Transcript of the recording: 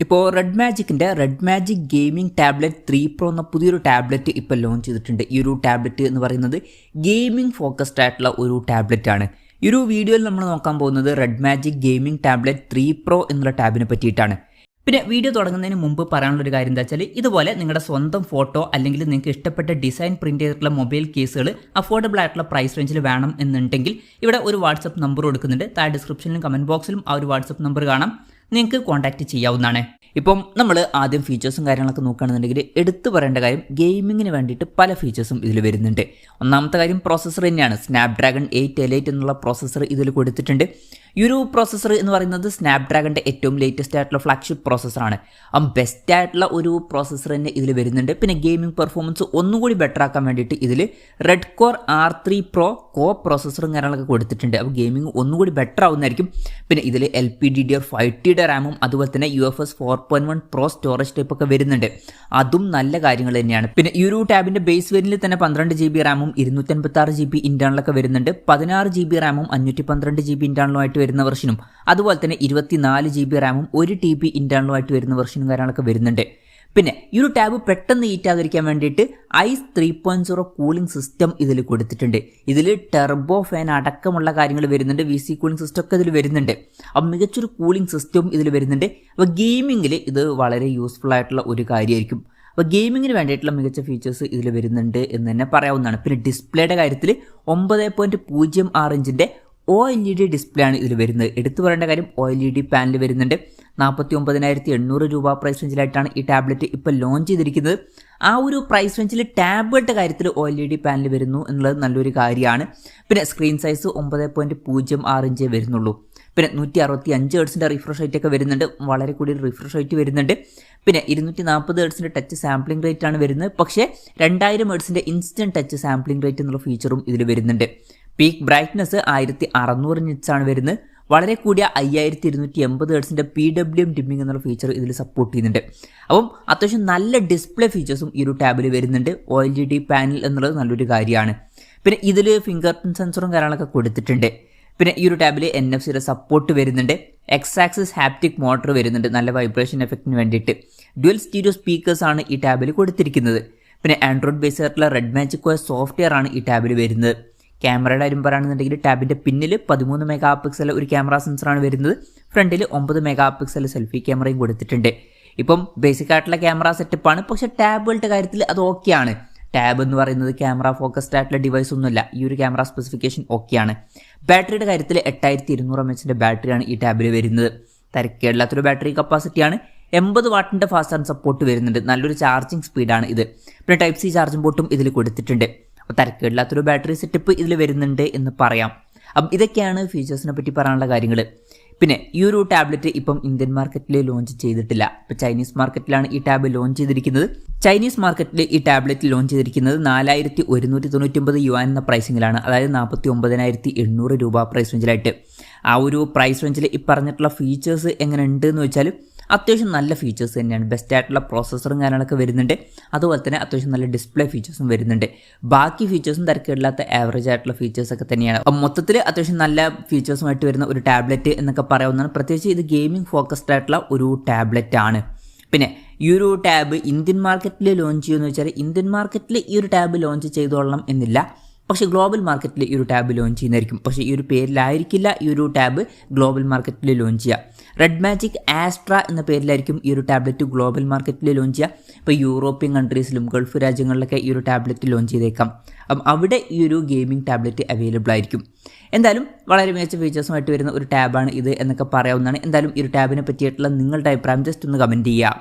ഇപ്പോൾ red magic gaming tablet 3 Pro എന്ന പുതിയൊരു ടാബ്ലറ്റ് ഇപ്പോൾ ലോഞ്ച് ചെയ്തിട്ടുണ്ട്. ഈ ഒരു ടാബ്ലറ്റ് എന്ന് പറയുന്നത് ഗെയിമിംഗ് ഫോക്കസ്ഡ് ആയിട്ടുള്ള ഒരു ടാബ്ലറ്റ് ആണ്. ഈ ഒരു വീഡിയോയിൽ നമ്മൾ നോക്കാൻ പോകുന്നത് red magic gaming tablet 3 Pro എന്നുള്ള ടാബിനെ പറ്റിയിട്ടാണ്. പിന്നെ വീഡിയോ തുടങ്ങുന്നതിന് മുമ്പ് പറയാനുള്ളൊരു കാര്യം എന്താ വെച്ചാൽ, ഇതുപോലെ നിങ്ങളുടെ സ്വന്തം ഫോട്ടോ അല്ലെങ്കിൽ നിങ്ങൾക്ക് ഇഷ്ടപ്പെട്ട ഡിസൈൻ പ്രിന്റ് ചെയ്തിട്ടുള്ള മൊബൈൽ കേസുകൾ അഫോർഡബിൾ ആയിട്ടുള്ള പ്രൈസ് റേഞ്ചിൽ വേണം എന്നുണ്ടെങ്കിൽ ഇവിടെ ഒരു വാട്സപ്പ് നമ്പർ കൊടുക്കുന്നുണ്ട്. താഴെ ഡിസ്ക്രിപ്ഷനിലും കമന്റ് ബോക്സിലും ആ ഒരു വാട്സപ്പ് നമ്പർ കാണാം, നിങ്ങൾക്ക് കോൺടാക്ട് ചെയ്യാവുന്നതാണ്. ഇപ്പം നമ്മൾ ആദ്യം ഫീച്ചേഴ്സും കാര്യങ്ങളൊക്കെ നോക്കുകയാണെന്നുണ്ടെങ്കിൽ എടുത്തു പറയേണ്ട കാര്യം, ഗെയിമിങ്ങിന് വേണ്ടിയിട്ട് പല ഫീച്ചേഴ്സും ഇതിൽ വരുന്നുണ്ട്. ഒന്നാമത്തെ കാര്യം പ്രോസസ്സർ തന്നെയാണ്. സ്നാപ്ഡ്രാഗൺ 8 എന്നുള്ള പ്രോസസ്സർ ഇതിൽ കൊടുത്തിട്ടുണ്ട്. ഈ ഒരു പ്രോസസ്സർ എന്ന് പറയുന്നത് സ്നാപ്ഡ്രാഗണിൻ്റെ ഏറ്റവും ലേറ്റസ്റ്റ് ആയിട്ടുള്ള ഫ്ലാഗ്ഷിപ്പ് പ്രോസസ്സറാണ്. ബെസ്റ്റ് ആയിട്ടുള്ള ഒരു പ്രോസസ്സർ തന്നെ ഇതിൽ വരുന്നുണ്ട്. പിന്നെ ഗെയിമിംഗ് പെർഫോമൻസ് ഒന്നുകൂടി ബെറ്റർ ആക്കാൻ വേണ്ടിയിട്ട് ഇതിൽ റെഡ് കോർ R3 Pro കോ പ്രോസസ്സറും കാര്യങ്ങളൊക്കെ കൊടുത്തിട്ടുണ്ട്. അപ്പോൾ ഗെയിമിംഗ് ഒന്നുകൂടി ബെറ്റർ ആവുന്നതായിരിക്കും. പിന്നെ ഇതിൽ LPDDR5T റാമും അതുപോലെ തന്നെ UFS 4.1 Pro സ്റ്റോറേജ് ടൈപ്പ് ഒക്കെ വരുന്നുണ്ട്. അതും നല്ല കാര്യങ്ങൾ തന്നെയാണ്. പിന്നെ ഈ ഒരു ടാബിൻ്റെ ബേസ് വേരിയന്റിൽ തന്നെ 12 GB റാമും 256 GB ഇന്റേണലൊക്കെ വരുന്നുണ്ട്. 16 GB റാമും 512 GB ഇന്റേണലുമായിട്ട് വരുന്ന വെർഷനും അതുപോലെ തന്നെ 24 GB റാമും 1 TB ഇന്റേണലുമായിട്ട് വരുന്ന വെർഷനും കാര്യങ്ങളൊക്കെ വരുന്നുണ്ട്. പിന്നെ ഈ ഒരു ടാബ് പെട്ടെന്ന് ഹീറ്റ് ആകാതിരിക്കാൻ വേണ്ടിയിട്ട് ICE 3.0 കൂളിംഗ് സിസ്റ്റം ഇതിൽ കൊടുത്തിട്ടുണ്ട്. ഇതിൽ ടെർബോ ഫാൻ അടക്കമുള്ള കാര്യങ്ങൾ വരുന്നുണ്ട്. VC കൂളിംഗ് സിസ്റ്റം ഒക്കെ ഇതിൽ വരുന്നുണ്ട്. അപ്പം മികച്ചൊരു കൂളിംഗ് സിസ്റ്റവും ഇതിൽ വരുന്നുണ്ട്. അപ്പോൾ ഗെയിമിങ്ങിൽ ഇത് വളരെ യൂസ്ഫുൾ ആയിട്ടുള്ള ഒരു കാര്യമായിരിക്കും. അപ്പോൾ ഗെയിമിങ്ങിന് വേണ്ടിയിട്ടുള്ള മികച്ച ഫീച്ചേഴ്സ് ഇതിൽ വരുന്നുണ്ട് എന്ന് തന്നെ പറയാവുന്നതാണ്. പിന്നെ ഡിസ്പ്ലേയുടെ കാര്യത്തിൽ 9.06 ഇഞ്ചിൻ്റെ OLED ഡിസ്പ്ലേ ആണ് ഇതിൽ വരുന്നത്. എടുത്തു പറയേണ്ട കാര്യം, OLED പാനൽ വരുന്നുണ്ട്. 49,800 രൂപ പ്രൈസ് റേഞ്ചിലായിട്ടാണ് ഈ ടാബ്ലറ്റ് ഇപ്പോൾ ലോഞ്ച് ചെയ്തിരിക്കുന്നത്. ആ ഒരു പ്രൈസ് റേഞ്ചിൽ ടാബ്ലറ്റ് കാര്യത്തിൽ OLED പാനൽ വരുന്നു എന്നുള്ളത് നല്ലൊരു കാര്യമാണ്. പിന്നെ സ്ക്രീൻ സൈസ് 9.06 ഇഞ്ചേ വരുന്നുള്ളൂ. പിന്നെ 165 ഹെർട്സിൻ്റെ റിഫ്രഷ് റേറ്റ് ഒക്കെ വരുന്നുണ്ട്. വളരെ കൂടിയ റിഫ്രഷ് റേറ്റ് വരുന്നുണ്ട്. പിന്നെ 240 ഹെർട്സിൻ്റെ ടച്ച് സാമ്പിളിംഗ് റേറ്റ് ആണ് വരുന്നത്. പക്ഷേ 2000 ഹെർട്സിൻ്റെ ഇൻസ്റ്റൻറ്റ് ടച്ച് സാമ്പിളിംഗ് റേറ്റ് എന്നുള്ള ഫീച്ചറും ഇതിൽ വരുന്നുണ്ട്. പീക്ക് ബ്രൈറ്റ്നസ് 1600 നിറ്റ്സ് ആണ് വരുന്നത്. വളരെ കൂടിയ 5280 ഹെർട്സിൻ്റെ PWM ഡിമ്മിംഗ് എന്നുള്ള ഫീച്ചർ ഇതിൽ സപ്പോർട്ട് ചെയ്യുന്നുണ്ട്. അപ്പം അത്യാവശ്യം നല്ല ഡിസ്പ്ലേ ഫീച്ചേഴ്സും ഈ ഒരു ടാബിൽ വരുന്നുണ്ട്. OLED പാനൽ എന്നുള്ളത് നല്ലൊരു കാര്യമാണ്. പിന്നെ ഇതിൽ ഫിംഗർ പ്രിന്റ് സെൻസറും കാര്യങ്ങളൊക്കെ കൊടുത്തിട്ടുണ്ട്. പിന്നെ ഈ ഒരു ടാബിൽ NFC-യുടെ സപ്പോർട്ട് വരുന്നുണ്ട്. X-ആക്സിസ് ഹാപ്റ്റിക് മോട്ടർ വരുന്നുണ്ട്, നല്ല വൈബ്രേഷൻ എഫക്റ്റിന് വേണ്ടിയിട്ട്. ഡ്യുവൽ സ്റ്റീരിയോ സ്പീക്കേഴ്സ് ആണ് ഈ ടാബിൽ കൊടുത്തിരിക്കുന്നത്. പിന്നെ ആൻഡ്രോയിഡ് ബേസ് ആയിട്ടുള്ള റെഡ് മാജിക് OS സോഫ്റ്റ്വെയർ ആണ് ഈ ടാബിൽ വരുന്നത്. ക്യാമറയുടെ കാര്യം പറയുകയാണെന്നുണ്ടെങ്കിൽ ടാബിൻ്റെ പിന്നിൽ 13 മെഗാ പിക്സൽ ഒരു ക്യാമറ സെൻസറാണ് വരുന്നത്. ഫ്രണ്ടിൽ 9 മെഗാ പിക്സൽ സെൽഫി ക്യാമറയും കൊടുത്തിട്ടുണ്ട്. ഇപ്പം ബേസിക് ആയിട്ടുള്ള ക്യാമറ സെറ്റപ്പാണ്. പക്ഷേ ടാബുകളുടെ കാര്യത്തിൽ അത് ഓക്കെയാണ്. ടാബ് എന്ന് പറയുന്നത് ക്യാമറ ഫോക്കസ്ഡ് ആയിട്ടുള്ള ഡിവൈസ് ഒന്നുമില്ല. ഈ ഒരു ക്യാമറ സ്പെസിഫിക്കേഷൻ ഓക്കെയാണ്. ബാറ്ററിയുടെ കാര്യത്തിൽ 8200 mAh ബാറ്ററിയാണ് ഈ ടാബിൽ വരുന്നത്. തരക്കേടില്ലാത്തൊരു ബാറ്ററി കപ്പാസിറ്റിയാണ്. 80 വാട്ടിൻ്റെ ഫാസ്റ്റ് ചാർജ് സപ്പോർട്ട് വരുന്നുണ്ട്. നല്ലൊരു ചാർജിങ് സ്പീഡാണ് ഇത്. പിന്നെ Type-C ചാർജിംഗ് പോർട്ടും ഇതിൽ കൊടുത്തിട്ടുണ്ട്. അപ്പോൾ തരക്കേടില്ലാത്തൊരു ബാറ്ററി സെറ്റപ്പ് ഇതിൽ വരുന്നുണ്ട് എന്ന് പറയാം. അപ്പം ഇതൊക്കെയാണ് ഫീച്ചേഴ്സിനെ പറ്റി പറയാനുള്ള കാര്യങ്ങൾ. പിന്നെ ഈ ഒരു ടാബ്ലറ്റ് ഇപ്പം ഇന്ത്യൻ മാർക്കറ്റിൽ ലോഞ്ച് ചെയ്തിട്ടില്ല. ഇപ്പോൾ ചൈനീസ് മാർക്കറ്റിലാണ് ഈ ടാബ് ലോഞ്ച് ചെയ്തിരിക്കുന്നത്. ചൈനീസ് മാർക്കറ്റിൽ ഈ ടാബ്ലറ്റ് ലോഞ്ച് ചെയ്തിരിക്കുന്നത് 4199 യുവാൻ എന്ന പ്രൈസിങ്ങിലാണ്. അതായത് 49,800 രൂപ പ്രൈസ് റേഞ്ചിലായിട്ട്. ആ ഒരു പ്രൈസ് റേഞ്ചിൽ ഈ പറഞ്ഞിട്ടുള്ള ഫീച്ചേഴ്സ് എങ്ങനെ ഉണ്ട് എന്ന് വെച്ചാൽ അത്യാവശ്യം നല്ല ഫീച്ചേഴ്സ് തന്നെയാണ്. ബെസ്റ്റ് ആയിട്ടുള്ള പ്രോസസ്സറും കാര്യങ്ങളൊക്കെ വരുന്നുണ്ട്. അതുപോലെ തന്നെ അത്യാവശ്യം നല്ല ഡിസ്പ്ലേ ഫീച്ചേഴ്സും വരുന്നുണ്ട്. ബാക്കി ഫീച്ചേഴ്സും തിരക്കേടില്ലാത്ത ആവറേജ് ആയിട്ടുള്ള ഫീച്ചേഴ്സൊക്കെ തന്നെയാണ്. മൊത്തത്തിൽ അത്യാവശ്യം നല്ല ഫീച്ചേഴ്സുമായിട്ട് വരുന്ന ഒരു ടാബ്ലറ്റ് എന്നൊക്കെ പറയാവുന്നതാണ്. പ്രത്യേകിച്ച് ഇത് ഗെയിമിംഗ് ഫോക്കസ്ഡ് ആയിട്ടുള്ള ഒരു ടാബ്ലറ്റ് ആണ്. പിന്നെ ഈ ഒരു ടാബ് ഇന്ത്യൻ മാർക്കറ്റിൽ ലോഞ്ച് ചെയ്യുമെന്ന് വെച്ചാൽ ഇന്ത്യൻ മാർക്കറ്റിൽ ഈ ഒരു ടാബ് ലോഞ്ച് ചെയ്തോളണം എന്നില്ല. പക്ഷേ ഗ്ലോബൽ മാർക്കറ്റിൽ ഈ ഒരു ടാബ് ലോഞ്ച് ചെയ്യുന്നതായിരിക്കും. പക്ഷേ ഈ ഒരു പേരിലായിരിക്കില്ല ഈ ഒരു ടാബ് ഗ്ലോബൽ മാർക്കറ്റിൽ ലോഞ്ച് ചെയ്യുക. റെഡ് മാജിക് ആസ്ട്ര എന്ന പേരിലായിരിക്കും ഈ ഒരു ടാബ്ലറ്റ് ഗ്ലോബൽ മാർക്കറ്റിൽ ലോഞ്ച് ചെയ്യുക. ഇപ്പോൾ യൂറോപ്യൻ കൺട്രീസിലും ഗൾഫ് രാജ്യങ്ങളിലൊക്കെ ഈ ഒരു ടാബ്ലറ്റ് ലോഞ്ച് ചെയ്തേക്കാം. അപ്പം അവിടെ ഈ ഒരു ഗെയിമിംഗ് ടാബ്ലറ്റ് അവൈലബിൾ ആയിരിക്കും. എന്തായാലും വളരെ മികച്ച ഫീച്ചേഴ്സുമായിട്ട് വരുന്ന ഒരു ടാബാണ് ഇത് എന്നൊക്കെ പറയാവുന്നതാണ്. എന്തായാലും ഈ ഒരു ടാബിനെ പറ്റിയിട്ടുള്ള നിങ്ങളുടെ അഭിപ്രായം ജസ്റ്റ് ഒന്ന് കമൻറ്റ് ചെയ്യുക.